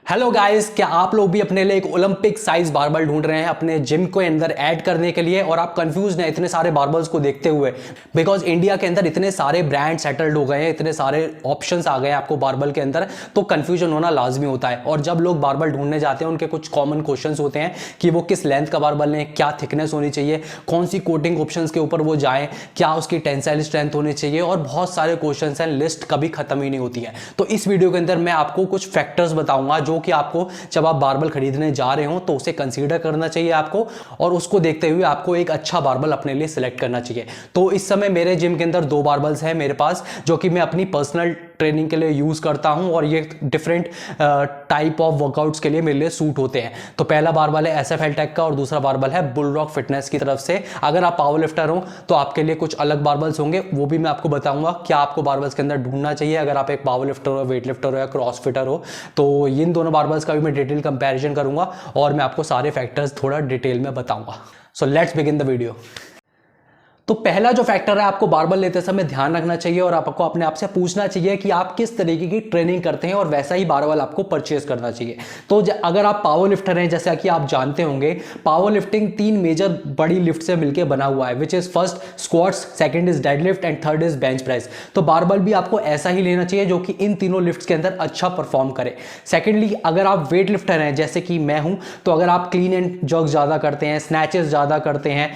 Hello guys, क्या आप लोग भी अपने लिए एक ओलंपिक साइज बारबल ढूंढ रहे हैं अपने जिम के अंदर ऐड करने के लिए और आप कंफ्यूज हैं इतने सारे बारबल्स को देखते हुए? बिकॉज इंडिया के अंदर इतने सारे ब्रांड सेटल्ड हो गए हैं, इतने सारे ऑप्शंस आ गए हैं आपको बारबल के अंदर, तो कंफ्यूजन होना लाजमी होता है। और जब लोग बारबल ढूंढने जाते हैं उनके कुछ कॉमन क्वेश्चंस होते हैं कि वो किस लेंथ का बारबल लें, क्या थिकनेस होनी चाहिए, कौन सी कोटिंग ऑप्शंस के ऊपर वो जाएं, क्या उसकी टेंसाइल स्ट्रेंथ होनी चाहिए, और बहुत सारे क्वेश्चन हैं। लिस्ट कभी खत्म ही नहीं होती है। तो इस वीडियो के अंदर मैं आपको कुछ फैक्टर्स बताऊंगा जो कि आपको जब आप बारबल खरीदने जा रहे हो तो उसे कंसीडर करना चाहिए आपको, और उसको देखते हुए आपको एक अच्छा बारबल अपने लिए सिलेक्ट करना चाहिए। तो इस समय मेरे जिम के अंदर 2 बारबल्स हैं मेरे पास, जो कि मैं अपनी पर्सनल ट्रेनिंग के लिए यूज करता हूं, और ये डिफरेंट टाइप ऑफ वर्कआउट्स के लिए मेरे लिए सूट होते हैं। तो पहला बारबल है SF Heltec का और दूसरा बारबल है बुलरॉक फिटनेस की तरफ से। अगर आप पावर लिफ्टर हो तो आपके लिए कुछ अलग बारबल्स होंगे, वो भी मैं आपको बताऊंगा क्या आपको बारबल्स के अंदर ढूंढना चाहिए अगर आप एक पावर लिफ्टर हो, वेट लिफ्टर हो या क्रॉसफिटर हो। तो इन दोनों बारबल्स का भी मैं डिटेल कंपैरिजन करूंगा और मैं आपको सारे फैक्टर्स थोड़ा डिटेल में बताऊंगा। So let's begin the video. तो पहला जो फैक्टर है आपको बारबल लेते समय ध्यान रखना चाहिए और आपको अपने आप से पूछना चाहिए कि आप किस तरीके की ट्रेनिंग करते हैं, और वैसा ही बारबल आपको परचेज करना चाहिए। तो अगर आप पावर लिफ्टर हैं, जैसा कि आप जानते होंगे, पावर लिफ्टिंग 3 मेजर बड़ी लिफ्ट से मिलकर बना हुआ है, which is first squats, second is deadlift and third is bench press. तो बारबल भी आपको ऐसा ही लेना चाहिए जो कि इन तीनों लिफ्ट्स के अंदर अच्छा परफॉर्म करे। सेकेंडली, अगर आप वेट लिफ्टर हैं जैसे कि मैं हूं, तो अगर आप क्लीन एंड जर्क ज्यादा करते हैं, स्नैचेस ज्यादा करते हैं,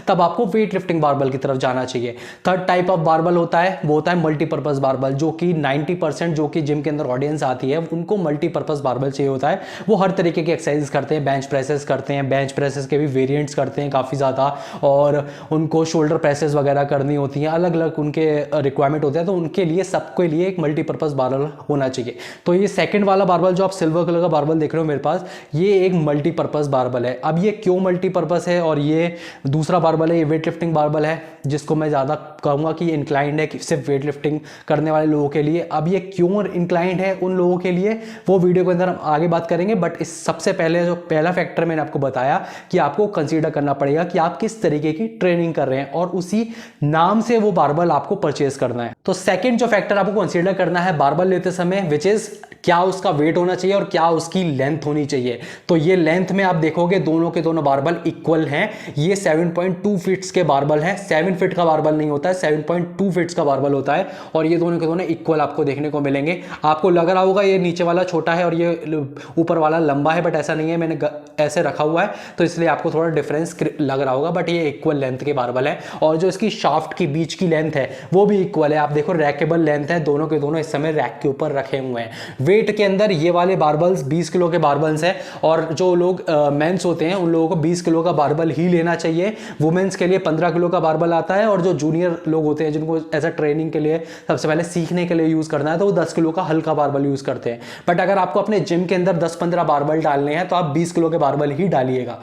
तब आपको वेट लिफ्टिंग बारबल की तरफ जाना चाहिए। थर्ड टाइप ऑफ बारबल होता है, वो होता है मल्टीपर्पज बारबल, जो कि 90% जो कि जिम के अंदर ऑडियंस आती है उनको मल्टीपर्पज बारबल चाहिए होता है। वो हर तरीके की एक्सरसाइज करते हैं, बेंच प्रेसेस करते हैं, बेंच प्रेसेस के भी वेरिएंट्स करते हैं काफ़ी ज़्यादा, और उनको शोल्डर प्रेसेस वगैरह करनी होती हैं, अलग अलग उनके रिक्वायरमेंट होते हैं। तो उनके लिए सबके लिए एक मल्टीपर्पज बारबल होना चाहिए। तो ये सेकेंड वाला बारबल जो आप सिल्वर कलर का बारबल देख रहे हो मेरे पास, ये एक मल्टीपर्पज बारबल है। अब ये क्यों मल्टीपर्पज है, और ये दूसरा बारबल है, ये वेट लिफ्टिंग बारबल है, जिसको मैं ज़्यादा कहूँगा कि इंक्लाइंड है सिर्फ वेट लिफ्टिंग करने वाले लोगों के लिए। अब ये क्यों इंक्लाइंड है उन लोगों के लिए, वो वीडियो के अंदर हम आगे बात करेंगे। बट इस सबसे पहले जो पहला फैक्टर मैंने आपको बताया कि आपको कंसीडर करना पड़ेगा कि आप किस तरीके की ट्रेनिंग कर रहे हैं, और उसी नाम से वो बारबल आपको परचेज करना है। तो सेकेंड जो फैक्टर आपको कंसीडर करना है बारबल लेते समय, विच इज क्या उसका वेट होना चाहिए और क्या उसकी लेंथ होनी चाहिए। तो ये लेंथ में आप देखोगे दोनों के दोनों बारबल इक्वल हैं। ये 7.2 फीट्स के बारबल हैं, 7 फीट का बारबल नहीं होता है, 7.2 फीट्स का बारबल होता है, और ये दोनों के दोनों इक्वल आपको देखने को मिलेंगे। आपको लग रहा होगा ये नीचे वाला छोटा है और ये ऊपर वाला लंबा है, बट ऐसा नहीं है, मैंने ऐसे रखा हुआ है तो इसलिए आपको थोड़ा डिफरेंस लग रहा होगा, बट ये इक्वल लेंथ के बारबल है। और जो इसकी शाफ्ट की बीच की लेंथ है वो भी इक्वल है। आप देखो रैकेबल लेंथ है, दोनों के दोनों इस समय रैक के ऊपर रखे हुए हैं। वेट के अंदर ये वाले बारबल्स 20 किलो के बारबल्स हैं, और जो लोग मेंस होते हैं उन लोगों को 20 किलो का बारबल ही लेना चाहिए। वुमेन्स के लिए 15 किलो का बारबल आता है, और जो जूनियर लोग होते हैं जिनको ऐसा ट्रेनिंग के लिए सबसे पहले सीखने के लिए यूज करना है तो वो 10 किलो का हल्का बारबल यूज करते हैं। बट अगर आपको अपने जिम के अंदर 10-15 बारबल डालने हैं तो आप 20 किलो के बारबल ही डालिएगा।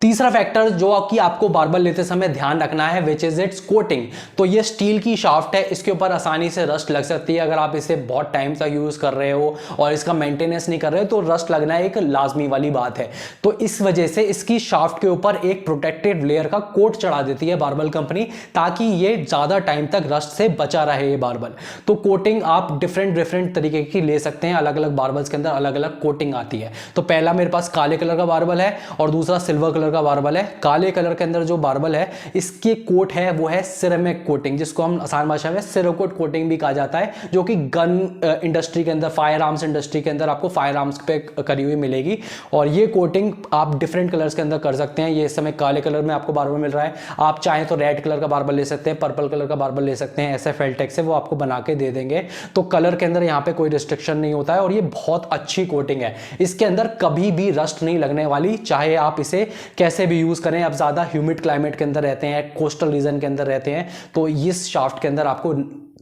तीसरा फैक्टर जो कि आपको बारबल लेते समय ध्यान रखना है, विच इज इट्स कोटिंग। तो ये स्टील की शाफ्ट है, इसके ऊपर आसानी से रस्ट लग सकती है। अगर आप इसे बहुत टाइम तक यूज कर रहे हो और इसका मेंटेनेंस नहीं कर रहे हो तो रस्ट लगना एक लाजमी वाली बात है। तो इस वजह से इसकी शाफ्ट के ऊपर एक प्रोटेक्टेड लेयर का कोट चढ़ा देती है बारबल कंपनी, ताकि ये ज्यादा टाइम तक रस्ट से बचा रहे ये बारबल। तो कोटिंग आप डिफरेंट तरीके की ले सकते हैं, अलग अलग बारबल्स के अंदर अलग अलग कोटिंग आती है। तो पहला मेरे पास काले कलर का बारबल है और दूसरा सिल्वर कलर का बारबल है। काले कलर के अंदर जो बारबल है इसके कोट है वो है सिरेमिक कोटिंग, जिसको हम आसान भाषा में सिरोकोट कोटिंग भी कहा जाता है, जो कि गन इंडस्ट्री के अंदर, फायर आर्म्स इंडस्ट्री के अंदर आपको फायर आर्म्स पे करी हुई मिलेगी। और ये कोटिंग आप डिफरेंट कलर्स के अंदर कर सकते हैं। ये इस समय काले कलर में आपको बारबल मिल रहा है, आप चाहें तो रेड कलर का बारबल ले सकते हैं, पर्पल कलर का बारबल ले सकते हैं, SF Heltec से वो आपको बना के दे देंगे। तो कलर के अंदर यहाँ पे कोई रिस्ट्रिक्शन नहीं होता है, और ये बहुत अच्छी कोटिंग है। इसके अंदर कभी भी रस्ट नहीं लगने वाली, चाहे आप इसे कैसे भी यूज करें। अब ज्यादा ह्यूमिड क्लाइमेट के अंदर रहते हैं, कोस्टल रीजन के अंदर रहते हैं, तो इस शाफ्ट के अंदर आपको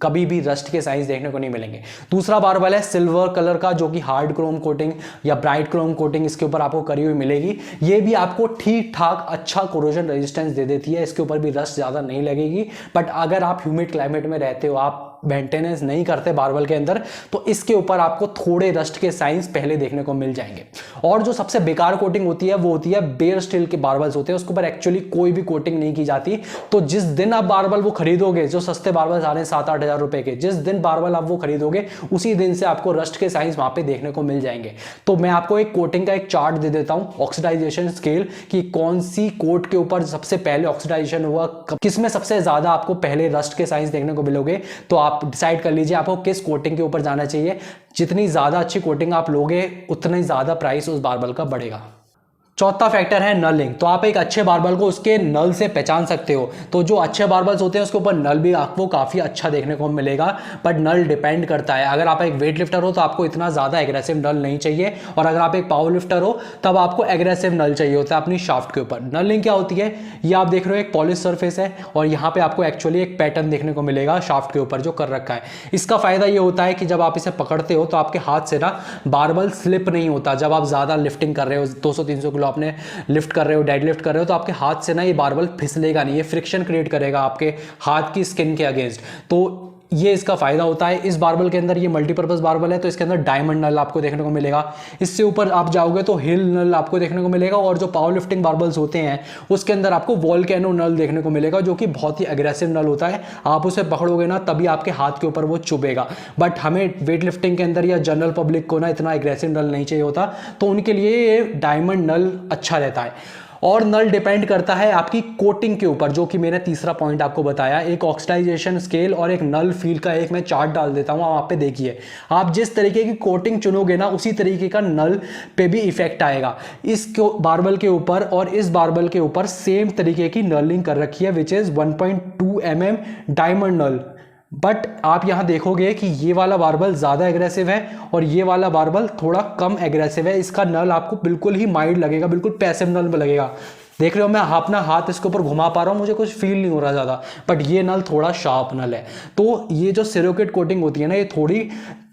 कभी भी रस्ट के साइंस देखने को नहीं मिलेंगे। दूसरा बारबल है सिल्वर कलर का, जो कि हार्ड क्रोम कोटिंग या ब्राइट क्रोम कोटिंग इसके ऊपर आपको करी हुई मिलेगी। ये भी आपको ठीक ठाक अच्छा कोरोजन रेजिस्टेंस दे देती है, इसके ऊपर भी रस्ट ज्यादा नहीं लगेगी। बट अगर आप ह्यूमिड क्लाइमेट में रहते हो, आप मेंटेनेंस नहीं करते बारबल के अंदर तो इसके ऊपर आपको थोड़े रस्ट के साइंस पहले देखने को मिल जाएंगे। और जो सबसे बेकार कोटिंग होती है वो होती है बेयर स्टील के बारबल्स होते हैं, उसके ऊपर एक्चुअली कोई भी कोटिंग नहीं की जाती। तो जिस दिन आप बारबल वो खरीदोगे, जो सस्ते बारबल्स आ रहे हैं 7-8 हज़ार रुपए के, जिस दिन बारबल आप वो खरीदोगे उसी दिन से आपको रस्ट के साइंस वहां पे देखने को मिल जाएंगे। तो मैं आपको एक कोटिंग का एक चार्ट दे देता हूं, ऑक्सीडाइजेशन स्केल, कि कौन सी कोट के ऊपर सबसे पहले ऑक्सीडाइजेशन हुआ, किसमें सबसे ज्यादा आपको पहले रस्ट के साइंस देखने को मिलोगे। तो आप डिसाइड कर लीजिए आपको किस कोटिंग के ऊपर जाना चाहिए। जितनी ज्यादा अच्छी कोटिंग आप लोगे उतनी ज्यादा प्राइस उस बारबल का बढ़ेगा। चौथा फैक्टर है नलिंग। तो आप एक अच्छे बारबल को उसके नल से पहचान सकते हो। तो जो अच्छे बारबल्स होते हैं उसके ऊपर नल भी आपको काफ़ी अच्छा देखने को मिलेगा, बट नल डिपेंड करता है। अगर आप एक वेट लिफ्टर हो तो आपको इतना ज़्यादा एग्रेसिव नल नहीं चाहिए, और अगर आप एक पावर लिफ्टर हो तब आपको एग्रेसिव नल चाहिए होता है अपनी शाफ्ट के ऊपर। नलिंग क्या होती है, ये आप देख रहे हो एक पॉलिश सरफेस है और यहाँ पे आपको एक्चुअली एक पैटर्न देखने को मिलेगा शाफ्ट के ऊपर जो कर रखा है। इसका फायदा ये होता है कि जब आप इसे पकड़ते हो तो आपके हाथ से ना बारबल स्लिप नहीं होता। जब आप ज़्यादा लिफ्टिंग कर रहे हो, 200-300 किलो आपने लिफ्ट कर रहे हो, डेड लिफ्ट कर रहे हो, तो आपके हाथ से ना ये बारबल फिसलेगा नहीं, ये फ्रिक्शन क्रिएट करेगा आपके हाथ की स्किन के अगेंस्ट। तो ये इसका फायदा होता है। इस बारबल के अंदर ये मल्टीपर्पज बारबल है तो इसके अंदर डायमंड नल आपको देखने को मिलेगा। इससे ऊपर आप जाओगे तो हिल नल आपको देखने को मिलेगा, और जो पावर लिफ्टिंग बारबल्स होते हैं उसके अंदर आपको वोल्केनो नल देखने को मिलेगा, जो कि बहुत ही अग्रेसिव नल होता है। आप उसे पकड़ोगे ना तभी आपके हाथ के ऊपर वो चुभेगा। बट हमें वेट लिफ्टिंग के अंदर या जनरल पब्लिक को ना इतना अग्रेसिव नल नहीं चाहिए होता, तो उनके लिए ये डायमंड नल अच्छा रहता है। और नल डिपेंड करता है आपकी कोटिंग के ऊपर, जो कि मैंने तीसरा पॉइंट आपको बताया। एक ऑक्सीडाइजेशन स्केल और एक नल फील का एक मैं चार्ट डाल देता हूं, आप पे देखिए। आप जिस तरीके की कोटिंग चुनोगे ना उसी तरीके का नल पे भी इफेक्ट आएगा। इस बारबल के ऊपर और इस बारबल के ऊपर सेम तरीके की नलिंग कर रखी है, which is 1.2 mm diamond knurl. But आप यहां देखोगे कि ये वाला बारबल ज्यादा एग्रेसिव है और ये वाला बारबल थोड़ा कम एग्रेसिव है। इसका नल आपको बिल्कुल ही माइल्ड लगेगा, बिल्कुल पैसिव नल में लगेगा। देख रहे हो मैं अपना हाथ इसके ऊपर घुमा पा रहा हूं, मुझे कुछ फील नहीं हो रहा ज्यादा, बट ये नल थोड़ा शार्प नल है। तो ये जो सिरोकेट कोटिंग होती है ना, ये थोड़ी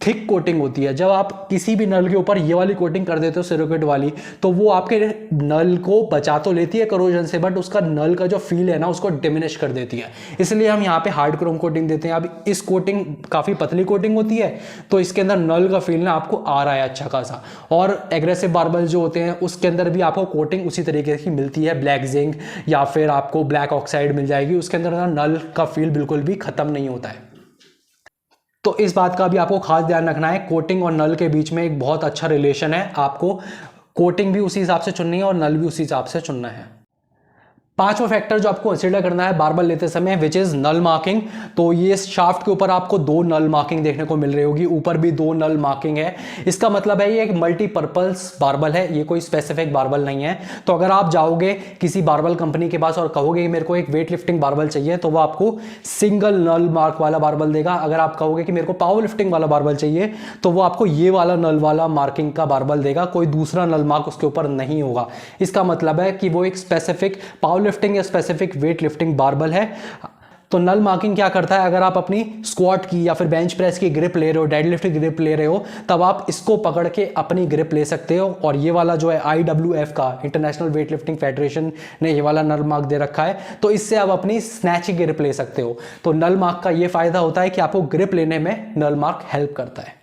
थिक कोटिंग होती है। जब आप किसी भी नल के ऊपर ये वाली कोटिंग कर देते हो सिरोकेट वाली, तो वो आपके नल को बचा तो लेती है करोजन से, बट उसका नल का जो फील है ना उसको डिमिनिश कर देती है। इसलिए हम यहाँ पे हार्ड क्रोम कोटिंग देते हैं। अब इस कोटिंग काफ़ी पतली कोटिंग होती है तो इसके अंदर नल का फील ना आपको आ रहा है अच्छा खासा। और एग्रेसिव बारबल जो होते हैं उसके अंदर भी आपको कोटिंग उसी तरीके की मिलती है, ब्लैक जिंक या फिर आपको ब्लैक ऑक्साइड मिल जाएगी। उसके अंदर ना नल का फील बिल्कुल भी खत्म नहीं होता है। तो इस बात का भी आपको खास ध्यान रखना है, कोटिंग और नल के बीच में एक बहुत अच्छा रिलेशन है। आपको कोटिंग भी उसी हिसाब से चुननी है और नल भी उसी हिसाब से चुनना है। पांचवा फैक्टर जो आपको कंसीडर करना है बारबल लेते समय, विच इज नल मार्किंग। तो ये शाफ्ट के ऊपर आपको 2 नल मार्किंग देखने को मिल रही होगी, ऊपर भी 2 नल मार्किंग है। इसका मतलब है ये एक मल्टीपर्पज बारबल है, ये कोई स्पेसिफिक बारबल नहीं है। तो अगर आप जाओगे किसी बारबल कंपनी के पास और कहोगे कि मेरे को एक वेट लिफ्टिंग बारबल चाहिए, तो वो आपको सिंगल नल मार्क वाला बारबल देगा। अगर आप कहोगे कि मेरे को पावर लिफ्टिंग वाला बारबल चाहिए, तो वो आपको ये वाला नल वाला मार्किंग का बारबल देगा, कोई दूसरा नल मार्क उसके ऊपर नहीं होगा। इसका मतलब है कि वो एक स्पेसिफिक पावर लिफ्टिंग या स्पेसिफिक वेट लिफ्टिंग बारबल है। तो नल मार्किंग क्या करता है, अगर आप अपनी स्क्वाट की या फिर बेंच प्रेस की ग्रिप ले रहे हो, डेडलिफ्ट की ग्रिप ले रहे हो, तब आप इसको पकड़ के अपनी ग्रिप ले सकते हो। और ये वाला जो है IWF का, इंटरनेशनल वेट लिफ्टिंग फेडरेशन ने ये वाला नल मार्क दे रखा है, तो इससे आप अपनी स्नैच की ग्रिप ले सकते हो। तो नल मार्क का ये फायदा होता है कि आपको ग्रिप लेने में नल मार्क हेल्प करता है।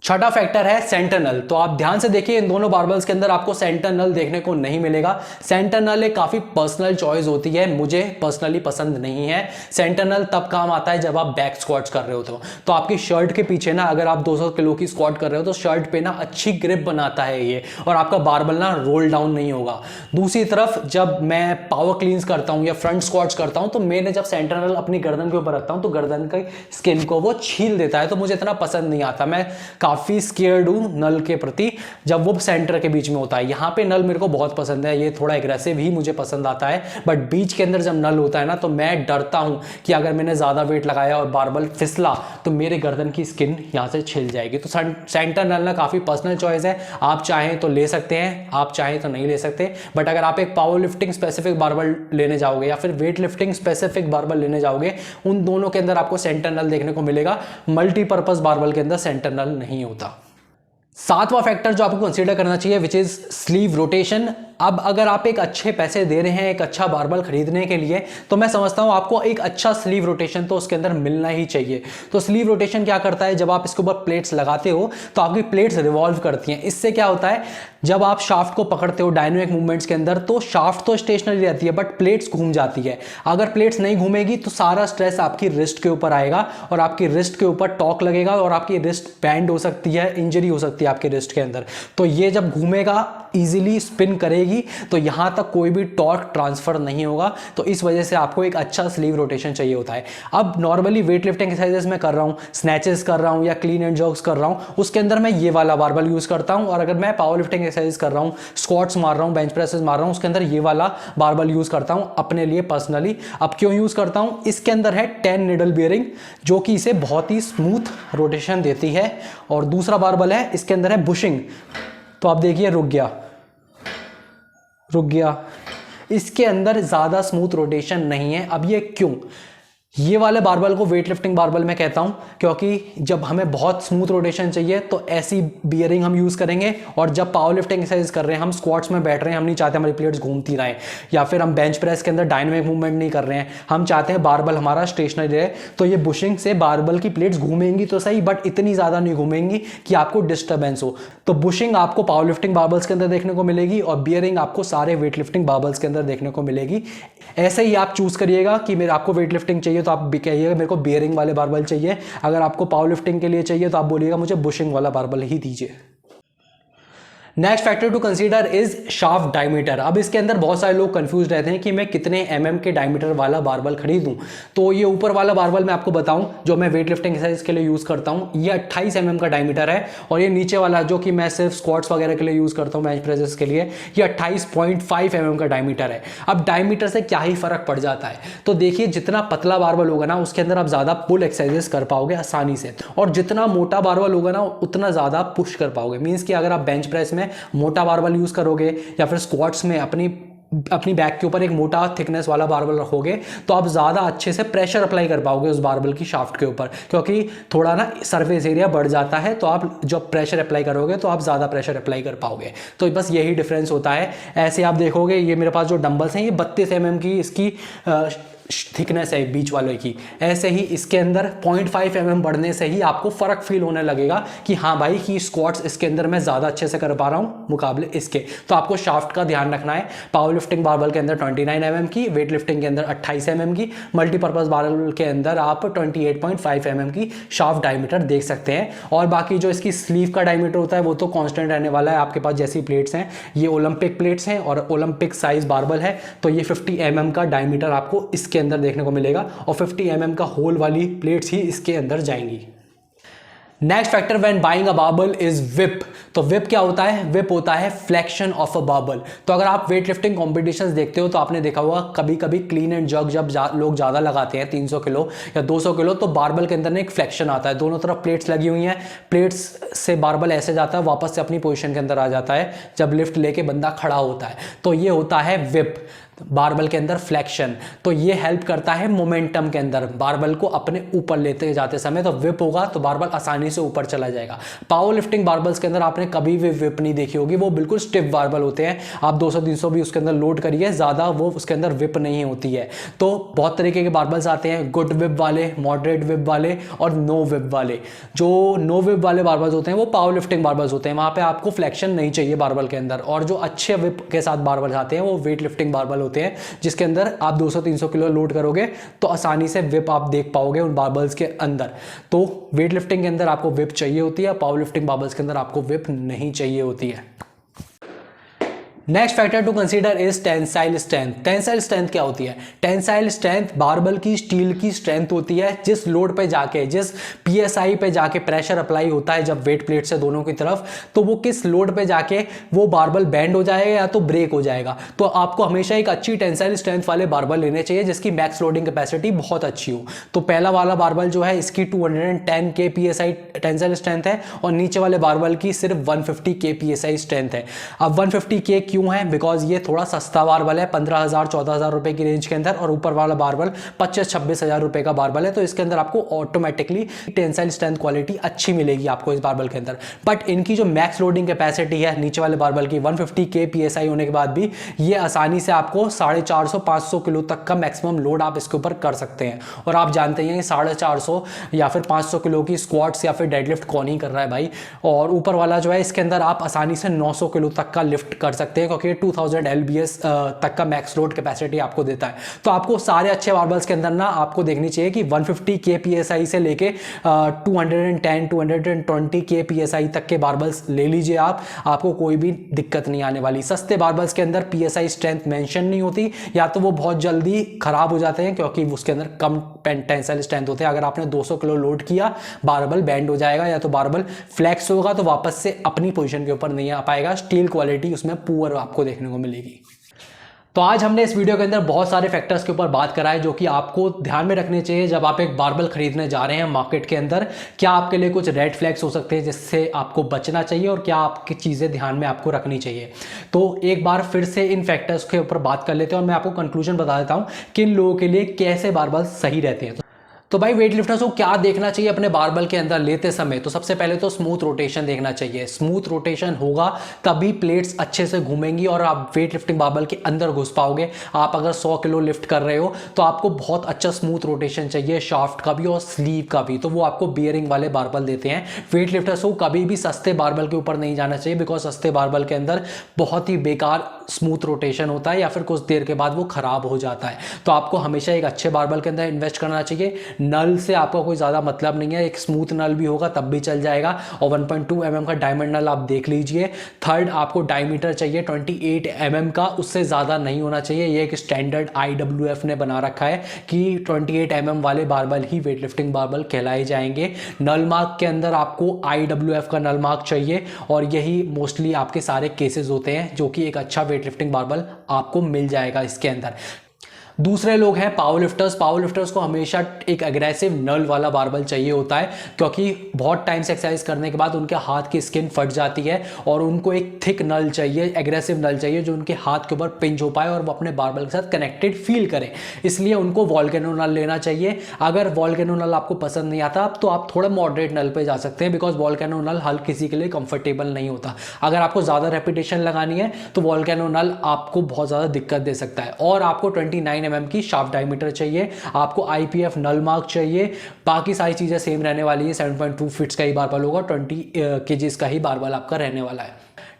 छठा फैक्टर है सेंटर नल। तो आप ध्यान से देखिए, इन दोनों बारबल्स के अंदर आपको सेंटर नल देखने को नहीं मिलेगा। सेंटर नल एक काफी पर्सनल चॉइस होती है, मुझे पर्सनली पसंद नहीं है। सेंटर नल तब काम आता है जब आप बैक स्क्वाट्स कर रहे होते हो, तो आपकी शर्ट के पीछे ना, अगर आप 200 किलो की स्क्वाट कर रहे हो तो शर्ट पे ना अच्छी ग्रिप बनाता है ये, और आपका बारबल ना रोल डाउन नहीं होगा। दूसरी तरफ जब मैं पावर क्लींस करता हूं या फ्रंट स्क्वाट्स करता हूं, तो मैंने जब सेंटर नल अपनी गर्दन के ऊपर रखता हूं तो गर्दन की स्किन को वो छील देता है, तो मुझे इतना पसंद नहीं आता। मैं काफी स्केयर्ड हूं नल के प्रति जब वो सेंटर के बीच में होता है। यहां पे नल मेरे को बहुत पसंद है, ये थोड़ा एग्रेसिव ही मुझे पसंद आता है, बट बीच के अंदर जब नल होता है ना, तो मैं डरता हूं कि अगर मैंने ज्यादा वेट लगाया और बारबल फिसला तो मेरे गर्दन की स्किन यहां से छिल जाएगी। तो सेंटर नल ना काफी पर्सनल चॉइस है, आप चाहें तो ले सकते हैं, आप चाहें तो नहीं ले सकते। बट अगर आप एक पावर लिफ्टिंग स्पेसिफिक बारबल लेने जाओगे या फिर वेट लिफ्टिंग स्पेसिफिक बारबल लेने जाओगे, उन दोनों के अंदर आपको सेंटर नल देखने को मिलेगा। मल्टीपर्पज बारबल के अंदर सेंटर नल नहीं होता। सातवां फैक्टर जो आपको कंसीडर करना चाहिए, विच इज स्लीव रोटेशन। अब अगर आप एक अच्छे पैसे दे रहे हैं एक अच्छा बारबल खरीदने के लिए, तो मैं समझता हूं आपको एक अच्छा स्लीव रोटेशन तो उसके अंदर मिलना ही चाहिए। तो स्लीव रोटेशन क्या करता है, जब आप इसके ऊपर प्लेट्स लगाते हो तो आपकी प्लेट्स रिवॉल्व करती हैं। इससे क्या होता है, जब आप शाफ्ट को पकड़ते हो डायनामिक मूवमेंट्स के अंदर, तो शाफ्ट तो स्टेशनरी रहती है बट प्लेट्स घूम जाती है। अगर प्लेट्स नहीं घूमेगी तो सारा स्ट्रेस आपकी रिस्ट के ऊपर आएगा और आपकी रिस्ट के ऊपर टॉर्क लगेगा और आपकी रिस्ट बैंड हो सकती है, इंजरी हो सकती है आपके रिस्ट के अंदर। तो ये जब घूमेगा, इजीली स्पिन करेगी, तो यहां तक कोई भी टॉर्क ट्रांसफर नहीं होगा। तो इस वजह से आपको एक अच्छा स्लीव रोटेशन चाहिए होता है। अब नॉर्मली वेट लिफ्टिंग एक्सरसाइजेस में कर रहा हूं, स्नैचेस कर रहा हूं या क्लीन एंड जर्क्स कर रहा हूं, उसके अंदर मैं ये वाला बारबल यूज करता हूं। और अगर मैं पावर लिफ्टिंग एक्सरसाइज कर रहा हूं, स्क्वाट्स मार रहा हूं, बेंच प्रेसेस मार रहा हूं, उसके अंदर ये वाला बारबल यूज करता हूं अपने लिए पर्सनली। अब क्यों यूज करता हूं, इसके अंदर है 10 निडल बियरिंग जो कि इसे बहुत ही स्मूथ रोटेशन देती है। और दूसरा बारबल है, इसके अंदर है बुशिंग। तो आप देखिए रुक गया, इसके अंदर ज्यादा स्मूथ रोटेशन नहीं है। अब ये क्यों, ये वाले बारबल को वेट लिफ्टिंग बारबल मैं कहता हूं क्योंकि जब हमें बहुत स्मूथ रोटेशन चाहिए तो ऐसी बियरिंग हम यूज करेंगे। और जब पावर लिफ्टिंग एक्सरसाइज कर रहे हैं, हम स्क्वाट्स में बैठ रहे हैं, हम नहीं चाहते हमारी प्लेट्स घूमती रहें, या फिर हम बेंच प्रेस के अंदर डायनामिक मूवमेंट नहीं कर रहे हैं, हम चाहते हैं बारबल हमारा स्टेशनरी रहे, तो ये बुशिंग से बारबल की प्लेट्स घूमेंगी तो सही बट इतनी ज्यादा नहीं घूमेंगी कि आपको डिस्टर्बेंस हो। तो बुशिंग आपको पावर लिफ्टिंग बारबल्स के अंदर देखने को मिलेगी और बियरिंग आपको सारे वेट लिफ्टिंग बारबल्स के अंदर देखने को मिलेगी। ऐसे ही आप चूज करिएगा कि मेरे आपको वेट लिफ्टिंग चाहिए तो आप भी कहिएगा मेरे को बियरिंग वाले बारबल चाहिए, अगर आपको पावर लिफ्टिंग के लिए चाहिए तो आप बोलिएगा मुझे बुशिंग वाला बारबल ही दीजिए। Next factor to consider is shaft diameter. अब इसके अंदर बहुत सारे लोग कंफ्यूज रहते हैं कि मैं कितने एमएम के डायमीटर वाला बारबल खरीदूं। तो ये ऊपर वाला बारबल मैं आपको बताऊं जो मैं वेट लिफ्टिंग एक्सरसाइज के लिए यूज करता हूं, ये 28 एमएम का डायमीटर है। और ये नीचे वाला जो कि मैं सिर्फ स्क्वाट्स वगैरह के लिए यूज करता हूं, बेंच प्रेसेस के लिए, ये 28.5 एमएम का डायमीटर है। अब डायमीटर से क्या ही फर्क पड़ जाता है, तो देखिए जितना पतला बारबल होगा ना उसके अंदर आप ज्यादा पुल एक्सरसाइजेस कर पाओगे आसानी से, और जितना मोटा बारबल होगा ना उतना ज्यादा पुश कर पाओगे। मीन्स कि अगर आप बेंच प्रेस में मोटा बारबल यूज करोगे या फिर स्क्वाट्स में अपनी बैक के ऊपर एक मोटा थिकनेस वाला बारबल रखोगे तो आप ज़्यादा अच्छे से प्रेशर अप्लाई कर पाओगे उस बारबल की शाफ्ट के ऊपर, क्योंकि थोड़ा ना सरफेस एरिया बढ़ जाता है। तो आप जब प्रेशर अप्लाई करोगे तो आप ज़्यादा प्रेशर अप्लाई कर पाओगे। तो बस यही डिफरेंस होता है। ऐसे आप देखोगे ये मेरे पास जो डंबल्स हैं ये 32 mm की इसकी थिकनेस है बीच वाले की, ऐसे ही इसके अंदर 0.5 mm बढ़ने से ही आपको फर्क फील होने लगेगा कि हाँ भाई कि स्क्वाट्स इसके अंदर मैं ज़्यादा अच्छे से कर पा रहा हूँ मुकाबले इसके। तो आपको शाफ्ट का ध्यान रखना है। पावर लिफ्टिंग बारबल के अंदर 29 mm की, वेट लिफ्टिंग के अंदर 28 mm की, मल्टीपर्पज बारबल के अंदर आप 28.5 mm की शाफ्ट डायमीटर देख सकते हैं। और बाकी जो इसकी स्लीव का डायमीटर होता है वो तो कांस्टेंट रहने वाला है। आपके पास जैसी प्लेट्स हैं ये ओलंपिक प्लेट्स हैं और ओलंपिक साइज बारबल है, तो ये 50 mm का डायमीटर आपको इसके अंदर देखने को मिलेगा और 50 mm का होल वाली प्लेट्स ही इसके अंदर जाएंगी। Next factor when buying a barbell is whip. तो विप क्या होता है, विप होता है फ्लेक्शन ऑफ अ बारबल। तो अगर आप वेट लिफ्टिंग कॉम्पिटिशन्स देखते हो तो आपने देखा होगा कभी कभी क्लीन एंड जर्क जब लोग ज्यादा लगाते हैं 300 किलो या 200 किलो तो बारबल के अंदर ना एक फ्लेक्शन आता है, दोनों तरफ प्लेट्स लगी हुई हैं, प्लेट्स से बारबल ऐसे जाता है वापस से अपनी पोजिशन के अंदर आ जाता है जब लिफ्ट लेके बंदा खड़ा होता है। तो ये होता है विप, बारबल के अंदर फ्लेक्शन। तो ये हेल्प करता है मोमेंटम के अंदर बारबल को अपने ऊपर लेते जाते समय। तो विप होगा तो बारबल आसानी से ऊपर चला जाएगा। पावर लिफ्टिंग बारबल्स के अंदर आपने कभी भी विप नहीं देखी होगी, वो बिल्कुल स्टिफ बारबल होते हैं। आप 200-300 भी उसके अंदर लोड करिए, ज्यादा वो उसके अंदर विप नहीं होती है। तो बहुत तरीके के बारबल्स आते हैं, गुड विप वाले, मॉडरेट विप वाले और नो विप वाले। जो नो विप वाले बारबल्स होते हैं वो पावर लिफ्टिंग बारबल्स होते हैं, वहां पे आपको फ्लेक्शन नहीं चाहिए बारबल के अंदर। और जो अच्छे विप के साथ बारबल्स आते हैं वो वेट लिफ्टिंग बारबल होते हैं जिसके अंदर आप 200-300 किलो लोड करोगे तो आसानी से विप आप देख पाओगे उन बारबल्स के अंदर। तो वेट लिफ्टिंग के अंदर आपको विप चाहिए होती है, पावर लिफ्टिंग बारबल्स के अंदर आपको विप नहीं चाहिए होती है। Next factor to consider is tensile strength. Tensile strength क्या होती है? टेंसाइल स्ट्रेंथ बारबल की स्टील की स्ट्रेंथ होती है, जिस लोड पे जाके, जिस पीएसआई पे जाके प्रेशर अप्लाई होता है जब वेट प्लेट से दोनों की तरफ, तो वो किस लोड पे जाके वो बारबल बैंड हो जाएगा या तो ब्रेक हो जाएगा। तो आपको हमेशा एक अच्छी टेंसाइल स्ट्रेंथ वाले बारबल लेने चाहिए जिसकी मैक्स लोडिंग कैपेसिटी बहुत अच्छी हो। तो पहला वाला बारबल जो है इसकी 210 के पीएसआई टेंसाइल स्ट्रेंथ है और नीचे वाले बारबल की सिर्फ 150 के पीएसआई स्ट्रेंथ है। अब 150 के क्यों है? बिकॉज ये थोड़ा सस्ता बारबल है, 15,000 14,000 रुपए की रेंज के अंदर, और ऊपर वाला बारबल 25-26 हज़ार रुपए का बारबल है। तो इसके अंदर आपको ऑटोमेटिकली टेंसाइल स्ट्रेंथ क्वालिटी अच्छी मिलेगी आपको इस बारबल के अंदर। बट इनकी जो मैक्स लोडिंग कैपेसिटी है नीचे वाले बारबल की 150 kPSI होने के बाद भी ये आसानी से आपको 450-500 किलो तक का मैक्सिमम लोड आप इसके ऊपर कर सकते हैं। और आप जानते हैं 450 या फिर 500 किलो की स्क्वाट्स या फिर डेडलिफ्ट कौन ही कर रहा है भाई। और ऊपर वाला जो है इसके अंदर आप आसानी से 900 किलो तक का लिफ्ट कर सकते हैं, क्योंकि 2000 lbs तक का मैक्स लोड कैपेसिटी आपको देता है। तो आपको सारे अच्छे बारबल्स के अंदर ना आपको देखनी चाहिए कि 150 kPSI से लेके 210-220 kPSI तक के बारबल्स ले लीजिए आपको कोई भी दिक्कत नहीं आने वाली। सस्ते बारबल्स के अंदर PSI स्ट्रेंथ मेंशन नहीं होती, या तो वो बहुत जल्दी खराब हो जाते हैं क्योंकि उसके अंदर कम टेंसाइल स्ट्रेंथ होते हैं। अगर आपने 200 किलो लोड किया, बारबल बैंड हो जाएगा या तो बारबल फ्लेक्स होगा, तो वापस से अपनी पोजीशन के ऊपर नहीं आ पाएगा। स्टील क्वालिटी उसमें पुअर आपको देखने को मिलेगी। तो आज हमने इस वीडियो के अंदर बहुत सारे फैक्टर्स के ऊपर बात करा है जो कि आपको ध्यान में रखने चाहिए जब आप एक बारबल खरीदने जा रहे हैं मार्केट के अंदर। क्या आपके लिए कुछ रेड फ्लैग्स हो सकते हैं जिससे आपको बचना चाहिए, और क्या आपकी चीज़ें ध्यान में आपको रखनी चाहिए। तो एक बार फिर से इन फैक्टर्स के ऊपर बात कर लेते हैं और मैं आपको कंक्लूजन बता देता हूँ किन लोगों के लिए कैसे बारबल सही रहते हैं। तो भाई वेट लिफ्टर्स को क्या देखना चाहिए अपने बारबल के अंदर लेते समय? तो सबसे पहले तो स्मूथ रोटेशन देखना चाहिए। स्मूथ रोटेशन होगा तभी प्लेट्स अच्छे से घूमेंगी और आप वेट लिफ्टिंग बारबल के अंदर घुस पाओगे। आप अगर 100 किलो लिफ्ट कर रहे हो तो आपको बहुत अच्छा स्मूथ रोटेशन चाहिए, शाफ्ट का भी और स्लीव का भी। तो वो आपको बियरिंग वाले बारबल देते हैं। वेट लिफ्टर्स को कभी भी सस्ते बारबल के ऊपर नहीं जाना चाहिए, बिकॉज सस्ते बारबल के अंदर बहुत ही बेकार स्मूथ रोटेशन होता है या फिर कुछ देर के बाद वो खराब हो जाता है। तो आपको हमेशा एक अच्छे बारबल के अंदर इन्वेस्ट करना चाहिए। नल से आपका कोई ज़्यादा मतलब नहीं है, एक स्मूथ नल भी होगा तब भी चल जाएगा। और 1.2 mm का डायमंड नल आप देख लीजिए। थर्ड, आपको डायमीटर चाहिए 28 mm का, उससे ज़्यादा नहीं होना चाहिए। ये एक स्टैंडर्ड IWF ने बना रखा है कि 28 mm वाले बारबल ही वेट लिफ्टिंग बारबल कहलाए जाएंगे। नल मार्क के अंदर आपको IWF का नल मार्क चाहिए, और यही मोस्टली आपके सारे केसेस होते हैं जो कि एक अच्छा वेट लिफ्टिंग बारबल आपको मिल जाएगा इसके अंदर। दूसरे लोग हैं पावर लिफ्टर्स। पावर लिफ्टर्स को हमेशा एक एग्रेसिव नल वाला बारबल चाहिए होता है, क्योंकि बहुत टाइम से एक्सरसाइज करने के बाद उनके हाथ की स्किन फट जाती है और उनको एक थिक नल चाहिए, एग्रेसिव नल चाहिए जो उनके हाथ के ऊपर पिंच हो पाए और वो अपने बारबल के साथ कनेक्टेड फील करें। इसलिए उनको वॉल्केनो नल लेना चाहिए। अगर वॉल्केनो नल आपको पसंद नहीं आता तो आप थोड़ा मॉडरेट नल पे जा सकते हैं, बिकॉज वॉल्केनो नल हर किसी के लिए कंफर्टेबल नहीं होता। अगर आपको ज़्यादा रेपिटेशन लगानी है तो वॉल्केनो नल आपको बहुत ज़्यादा दिक्कत दे सकता है। और आपको 29 mm की शाफ्ट डायमीटर चाहिए, आपको IPF नल मार्क चाहिए। बाकी सारी चीज़ें सेम रहने वाली है। 7.2 फीट्स का ही बारबल होगा, 20 kgs का ही बारबल आपका रहने वाला है।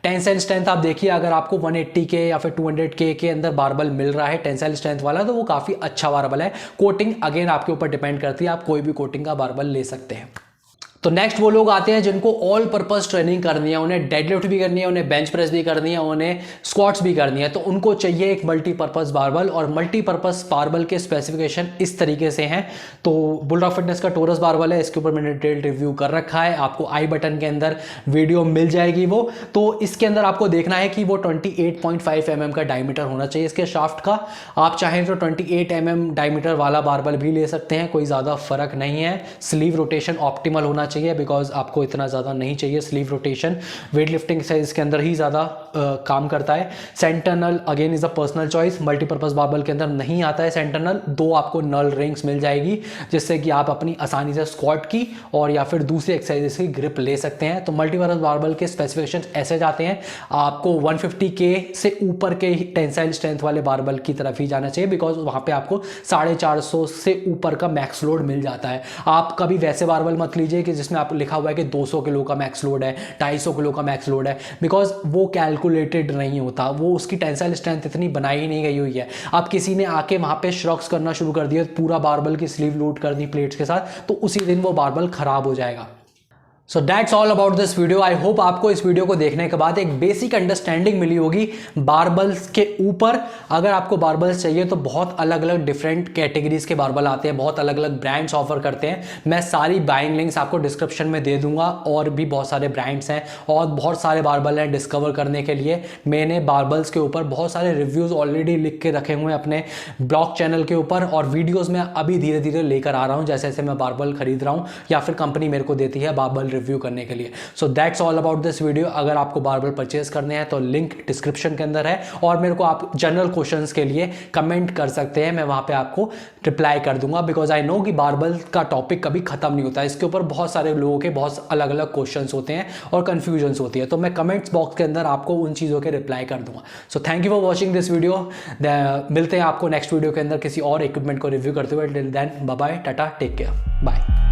टेंसाइल स्ट्रेंथ आप देखिए, अगर आपको 180 के या फिर 200 के अंदर बारबल मिल रहा है टेंसाइल स्ट्रेंथ वाला, तो वो काफ़ी अच्छा बारबल है। कोटिंग अगेन आपके ऊपर डिपेंड करती है, आप कोई भी कोटिंग का बारबल ले सकते हैं। तो नेक्स्ट वो लोग आते हैं जिनको ऑल पर्पस ट्रेनिंग करनी है, उन्हें डेडलिफ्ट भी करनी है, उन्हें बेंच प्रेस भी करनी है, उन्हें स्क्वाट्स भी करनी है। तो उनको चाहिए एक मल्टीपर्पस बारबल, और मल्टीपर्पस बारबल के स्पेसिफिकेशन इस तरीके से हैं। तो बुलरॉक फिटनेस का टोरस बारबल है, इसके ऊपर मैंने डिटेल्ड रिव्यू कर रखा है, आपको आई बटन के अंदर वीडियो मिल जाएगी वो। तो इसके अंदर आपको देखना है कि वो 28.5 mm का डायमीटर होना चाहिए इसके शाफ्ट का। आप चाहें तो 28 mm डायमीटर वाला बारबल भी ले सकते हैं, कोई ज़्यादा फर्क नहीं है। स्लीव रोटेशन ऑप्टिमल होना चाहिए, बिकॉज आपको इतना ज़्यादा नहीं चाहिए sleeve rotation, weight lifting size के अंदर ही ज़्यादा काम करता है। Centre knurl again is a personal choice, multipurpose barbell के अंदर नहीं आता है सेंटर नल। 2 आपको नल रिंग्स मिल जाएगी जिससे कि आप अपनी आसानी से स्क्वाट की और या फिर दूसरी एक्सरसाइजेस की ग्रिप ले सकते हैं। तो मल्टीपर्पज़ बारबल के स्पेसिफिकेशन ऐसे जाते हैं, आपको 150 के से ऊपर के टेंसाइल स्ट्रेंथ वाले बारबल की तरफ ही जाना चाहिए, बिकॉज वहाँ पे आपको 450 से ऊपर का मैक्स लोड मिल जाता है। आप कभी वैसे बारबल मत लीजिए कि जिसमें आप लिखा हुआ है कि 200 किलो का मैक्स लोड है, 250 किलो का मैक्स लोड है, बिकॉज वो कैलकुलेटेड नहीं होता, वो उसकी टेंसाइल स्ट्रेंथ इतनी बनाई ही नहीं गई हुई है। अब किसी ने आके वहाँ पे श्रक्स करना शुरू कर दिया, पूरा बारबल की स्लीव लोड कर दी प्लेट्स के साथ, तो उसी दिन वो बारबल खराब हो जाएगा। So that's all about this video. I hope आपको इस वीडियो को देखने के बाद एक बेसिक अंडरस्टैंडिंग मिली होगी बारबल्स के ऊपर। अगर आपको बारबल्स चाहिए तो बहुत अलग अलग डिफरेंट कैटेगरीज के बारबल आते हैं, बहुत अलग अलग ब्रांड्स ऑफर करते हैं। मैं सारी बाइंग लिंक्स आपको डिस्क्रिप्शन में दे दूंगा, और भी बहुत सारे ब्रांड्स हैं और बहुत सारे बारबल हैं डिस्कवर करने के लिए। मैंने बारबल्स के ऊपर बहुत सारे रिव्यूज़ ऑलरेडी लिख के रखे हुए हैं अपने ब्लॉग चैनल के ऊपर, और वीडियोज़ में अभी धीरे धीरे लेकर आ रहा हूँ जैसे जैसे मैं बारबल खरीद रहा हूँ या फिर कंपनी मेरे को देती है बारबल रिव्यू करने के लिए। So that's all about this video. अगर आपको बारबल परचेज करने हैं तो लिंक डिस्क्रिप्शन के अंदर है, और मेरे को आप जनरल क्वेश्चंस के लिए कमेंट कर सकते हैं, मैं वहाँ पे आपको रिप्लाई कर दूंगा। बिकॉज आई नो कि बारबल का टॉपिक कभी खत्म नहीं होता है, इसके ऊपर बहुत सारे लोगों के बहुत अलग अलग क्वेश्चंस होते हैं और कन्फ्यूजन्स होती है, तो मैं कमेंट्स बॉक्स के अंदर आपको उन चीज़ों के रिप्लाई कर दूंगा। So thank you for watching this video. मिलते हैं आपको नेक्स्ट वीडियो के अंदर किसी और इक्विपमेंट को रिव्यू करते हुए। Till then bye bye, tata, take care, bye.